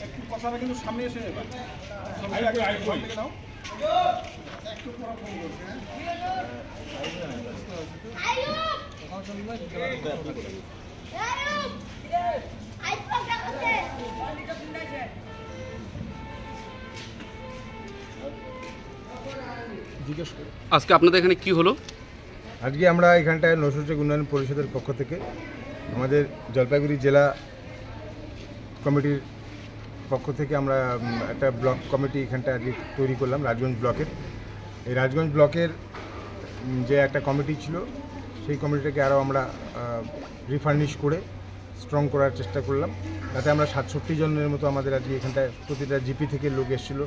একটু কথাটা কিন্তু সামনে এসে নেবা নাও একটু পরে ফোন করবে আজকে আপনাদের এখানে কি হলো? আজকে আমরা এখানটায় নৈশিক উন্নয়ন পরিষদের পক্ষ থেকে আমাদের জলপাইগুড়ি জেলা কমিটির পক্ষ থেকে আমরা একটা ব্লক কমিটি এখানটায় আজকে তৈরি করলাম রাজগঞ্জ ব্লকের। এই রাজগঞ্জ ব্লকের যে একটা কমিটি ছিল সেই কমিটিটাকে আরও আমরা রিফার্নিশ করে স্ট্রং করার চেষ্টা করলাম, যাতে আমরা 67 জনের মতো আমাদের আজকে এখানটায় প্রতিটা জিপি থেকে লোক এসেছিলো,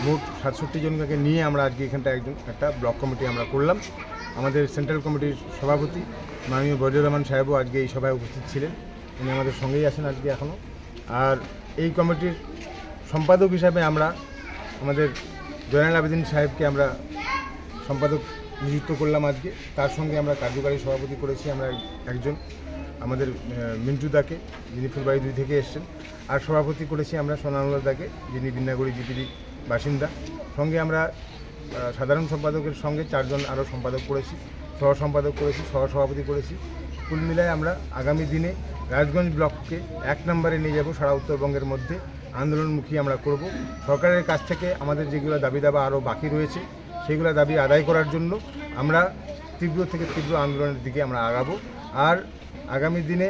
মোট 67 জনকে নিয়ে আমরা আজকে এখানটায় একটা ব্লক কমিটি আমরা করলাম। আমাদের সেন্ট্রাল কমিটির সভাপতি মাননীয় বজলুর রহমান সাহেবও আজকে এই সভায় উপস্থিত ছিলেন, উনি আমাদের সঙ্গেই আছেন আজকে এখনও। আর এই কমিটির সম্পাদক হিসাবে আমরা আমাদের জয়নাল আবেদিন সাহেবকে আমরা সম্পাদক নিযুক্ত করলাম আজকে। তার সঙ্গে আমরা কার্যকারী সভাপতি করেছি আমরা একজন আমাদের মিন্টু দাকে, যিনি ফুলবাড়ি 2 থেকে এসছেন। আর সভাপতি করেছি আমরা সোনানুল্লাহ দাকে, যিনি বিন্নাগুড়ি জিপির বাসিন্দা। সঙ্গে আমরা সাধারণ সম্পাদকের সঙ্গে 4 জন আরও সম্পাদক করেছি, সহ সম্পাদক করেছি, সহসভাপতি করেছি। কুল মিলায় আমরা আগামী দিনে রাজগঞ্জ ব্লককে 1 নম্বরে নিয়ে যাব, সারা উত্তরবঙ্গের মধ্যে আন্দোলনমুখী আমরা করব। সরকারের কাছ থেকে আমাদের যেগুলো দাবি দাবা আরও বাকি রয়েছে সেগুলো দাবি আদায় করার জন্য আমরা তীব্র থেকে তীব্র আন্দোলনের দিকে আমরা আগাবো। আর আগামী দিনে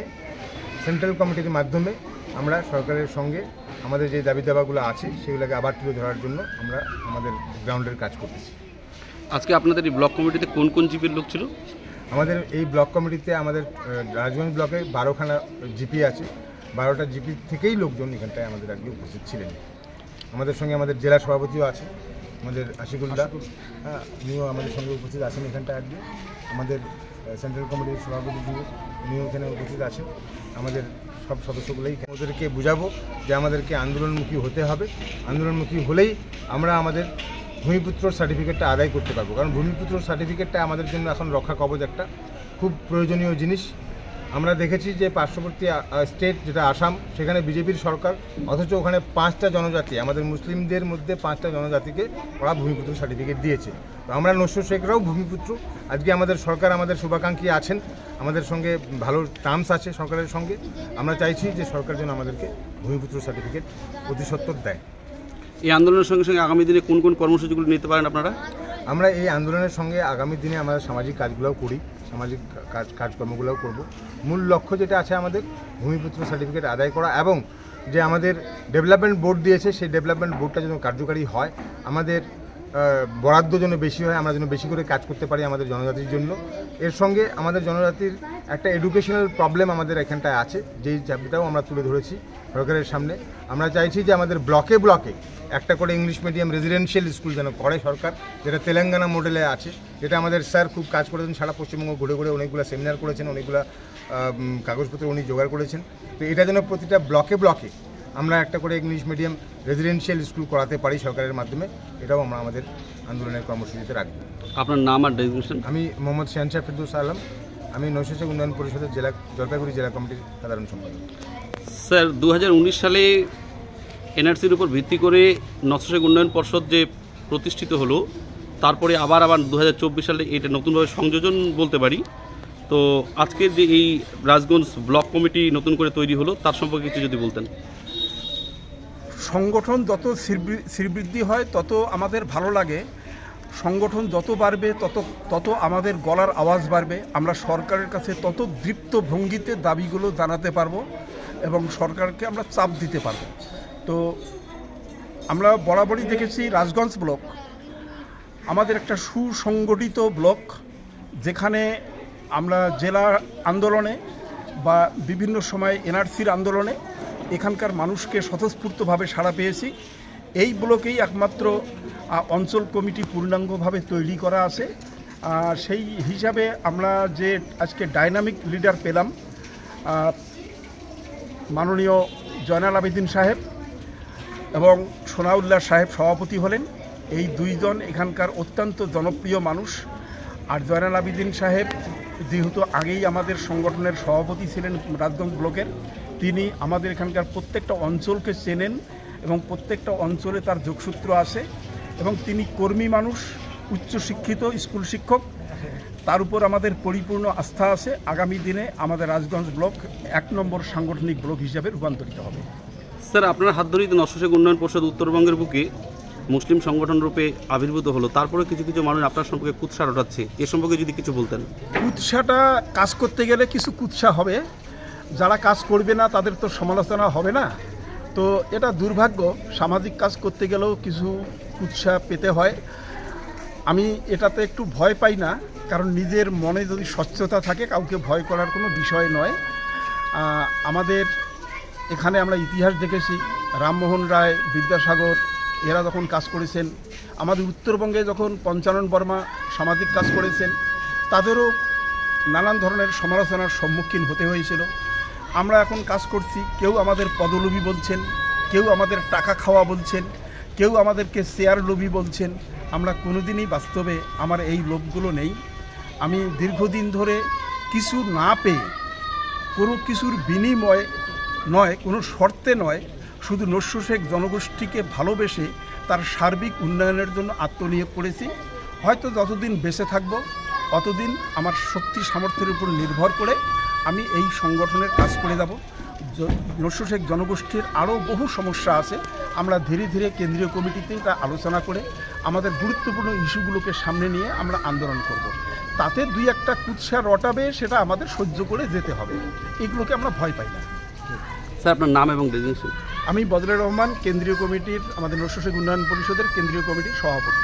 সেন্ট্রাল কমিটির মাধ্যমে আমরা সরকারের সঙ্গে আমাদের যে দাবি দাবাগুলো আছে সেগুলোকে আবার তুলে ধরার জন্য আমরা আমাদের গ্রাউন্ডের কাজ করতেছি। আজকে আপনাদের এই ব্লক কমিটিতে কোন কোন জিপির লোক ছিল? আমাদের এই ব্লক কমিটিতে আমাদের রাজগঞ্জ ব্লকে 12খানা জিপি আছে, 12টা জিপি থেকেই লোকজন এখানটায় আমাদের আগে উপস্থিত ছিলেন। আমাদের সঙ্গে আমাদের জেলা সভাপতিও আছে, আমাদের আশিকুল্লাহ, হ্যাঁ, উনিও আমাদের সঙ্গে উপস্থিত আছেন এখানটায় আজকে। আমাদের সেন্ট্রাল কমিটির সভাপতি উনিও এখানে উপস্থিত আছেন। আমাদের সব সদস্যগুলোই ওদেরকে বুঝাবো যে আমাদেরকে আন্দোলনমুখী হতে হবে। আন্দোলনমুখী হলেই আমরা আমাদের ভূমিপুত্র সার্টিফিকেটটা আদায় করতে পারবো, কারণ ভূমিপুত্র সার্টিফিকেটটা আমাদের জন্য এখন রক্ষা কবচ একটা খুব প্রয়োজনীয় জিনিস। আমরা দেখেছি যে পার্শ্ববর্তী স্টেট যেটা আসাম, সেখানে বিজেপির সরকার, অথচ ওখানে 5টা জনজাতি, আমাদের মুসলিমদের মধ্যে 5টা জনজাতিকে ওরা ভূমিপুত্র সার্টিফিকেট দিয়েছে। তো আমরা নস্য শেখরাও ভূমিপুত্র। আজকে আমাদের সরকার আমাদের শুভাকাঙ্ক্ষী আছেন, আমাদের সঙ্গে ভালো টার্মস আছে সরকারের সঙ্গে। আমরা চাইছি যে সরকার যেন আমাদেরকে ভূমিপুত্র সার্টিফিকেট অতি সত্বর দেয়। এই আন্দোলনের সঙ্গে সঙ্গে আগামী দিনে কোন কোন কর্মসূচিগুলো নিতে পারেন আপনারা? আমরা এই আন্দোলনের সঙ্গে আগামী দিনে আমরা সামাজিক কাজগুলোও করি, সামাজিক কাজকর্মগুলোও করব। মূল লক্ষ্য যেটা আছে আমাদের ভূমিপুত্র সার্টিফিকেট আদায় করা, এবং যে আমাদের ডেভেলপমেন্ট বোর্ড দিয়েছে সেই ডেভেলপমেন্ট বোর্ডটা যেন কার্যকারী হয়, আমাদের বরাদ্দ যেন বেশি হয়, আমরা যেন বেশি করে কাজ করতে পারি আমাদের জনজাতির জন্য। এর সঙ্গে আমাদের জনজাতির একটা এডুকেশনাল প্রবলেম আমাদের এখানটায় আছে, যেই চাপটাও আমরা তুলে ধরেছি সরকারের সামনে। আমরা চাইছি যে আমাদের ব্লকে ব্লকে একটা করে ইংলিশ মিডিয়াম রেজিডেন্সিয়াল স্কুল যেন করে সরকার, যেটা তেলেঙ্গানা মডেলে আছে, যেটা আমাদের স্যার খুব কাজ করেছেন, সারা পশ্চিমবঙ্গ ঘুরে ঘুরে অনেকগুলো সেমিনার করেছেন, অনেকগুলো কাগজপত্র উনি জোগাড় করেছেন। তো এটা যেন প্রতিটা ব্লকে ব্লকে আমরা একটা করে ইংলিশ মিডিয়াম রেজিডেন্সিয়াল স্কুল করাতে পারি সরকারের মাধ্যমে, এটাও আমরা আমাদের আন্দোলনের কর্মসূচিতে রাখবো। আপনার নাম আর ডেজিগনেশন? আমি মোহাম্মদ শাহনশাহ ফেরদৌস আলম, আমি নৈশিক উন্নয়ন পরিষদের জলপাইগুড়ি জেলা কমিটির সাধারণ সম্পাদক। স্যার, 2019 সালে এনআরসির উপর ভিত্তি করে নৈশিক উন্নয়ন পর্ষদ যে প্রতিষ্ঠিত হলো, তারপরে আবার 2024 সালে এটা নতুনভাবে সংযোজন বলতে পারি। তো আজকের যে এই রাজগঞ্জ ব্লক কমিটি নতুন করে তৈরি হলো, তার সম্পর্কে কিছু যদি বলতেন। সংগঠন যত শ্রীবৃদ্ধি হয় তত আমাদের ভালো লাগে, সংগঠন যত বাড়বে তত আমাদের গলার আওয়াজ বাড়বে, আমরা সরকারের কাছে তত দৃপ্ত ভঙ্গিতে দাবিগুলো জানাতে পারবো এবং সরকারকে আমরা চাপ দিতে পারবো। তো আমরা বরাবরই দেখেছি রাজগঞ্জ ব্লক আমাদের একটা সুসংগঠিত ব্লক, যেখানে আমরা জেলা আন্দোলনে বা বিভিন্ন সময় এনআরসির আন্দোলনে এখানকার মানুষকে স্বতঃস্ফূর্তভাবে সাড়া পেয়েছি। এই ব্লকেই একমাত্র অঞ্চল কমিটি পূর্ণাঙ্গভাবে তৈরি করা আছে। সেই হিসাবে আমরা যে আজকে ডাইনামিক লিডার পেলাম, মাননীয় জয়নাল আবেদিন সাহেব এবং সোনাউল্লাহ সাহেব সভাপতি হলেন। এই 2 জন এখানকার অত্যন্ত জনপ্রিয় মানুষ। আর জয়নাল আবেদিন সাহেব যেহেতু আগেই আমাদের সংগঠনের সভাপতি ছিলেন রাজগঞ্জ ব্লকের, তিনি আমাদের এখানকার প্রত্যেকটা অঞ্চলকে চেনেন এবং প্রত্যেকটা অঞ্চলে তার যোগসূত্র আছে এবং তিনি কর্মী মানুষ, উচ্চশিক্ষিত স্কুল শিক্ষক। তার উপর আমাদের পরিপূর্ণ আস্থা আছে। আগামী দিনে আমাদের রাজগঞ্জ ব্লক 1 নম্বর সাংগঠনিক ব্লক হিসাবে রূপান্তরিত হবে। স্যার, আপনার হাত ধরেই তো নস্যশেখ উন্নয়ন পরিষদ উত্তরবঙ্গের বুকে মুসলিম সংগঠন রূপে আবির্ভূত হলো। তারপরে কিছু কিছু মানুষ আপনার সম্পর্কে কুৎসা রটাচ্ছে, এ সম্পর্কে যদি কিছু বলতেন। কুৎসাটা কাজ করতে গেলে কিছু কুৎসা হবে, যারা কাজ করবে না তাদের তো সমালোচনা হবে না। তো এটা দুর্ভাগ্য, সামাজিক কাজ করতে গেলেও কিছু কুৎসা পেতে হয়। আমি এটাতে একটু ভয় পাই না, কারণ নিজের মনে যদি স্বচ্ছতা থাকে কাউকে ভয় করার কোনো বিষয় নয়। আমাদের এখানে আমরা ইতিহাস দেখেছি, রামমোহন রায়, বিদ্যাসাগর এরা যখন কাজ করেছেন, আমাদের উত্তরবঙ্গে যখন পঞ্চানন বর্মা সামাজিক কাজ করেছেন, তাদেরও নানান ধরনের সমালোচনার সম্মুখীন হতে হয়েছিল। আমরা এখন কাজ করছি, কেউ আমাদের পদলোভী বলছেন, কেউ আমাদের টাকা খাওয়া বলছেন, কেউ আমাদেরকে শেয়ার লোভী বলছেন। আমরা কোনোদিনই বাস্তবে আমার এই লোভগুলো নেই। আমি দীর্ঘদিন ধরে কিছু না পেয়ে, কোনো কিছুর বিনিময় নয়, কোনো শর্তে নয়, শুধু নস্যশেখ জনগোষ্ঠীকে ভালোবেসে তার সার্বিক উন্নয়নের জন্য আত্মনিয়োগ করেছি। হয়তো যতদিন বেঁচে থাকব অতদিন আমার শক্তি সামর্থ্যের উপর নির্ভর করে আমি এই সংগঠনের কাজ করে যাব। নস্যশেখ জনগোষ্ঠীর আরও বহু সমস্যা আছে, আমরা ধীরে ধীরে কেন্দ্রীয় কমিটিতে তা আলোচনা করে আমাদের গুরুত্বপূর্ণ ইস্যুগুলোকে সামনে নিয়ে আমরা আন্দোলন করব। তাতে 2-1টা কুৎসা রটাবে, সেটা আমাদের সহ্য করে যেতে হবে। এগুলোকে আমরা ভয় পাই না। স্যার, আপনার নাম এবং ডেজিগনেশন? আমি বদরুর রহমান, কেন্দ্রীয় কমিটির, আমাদের নস্যশেখ উন্নয়ন পরিষদের কেন্দ্রীয় কমিটির সভাপতি।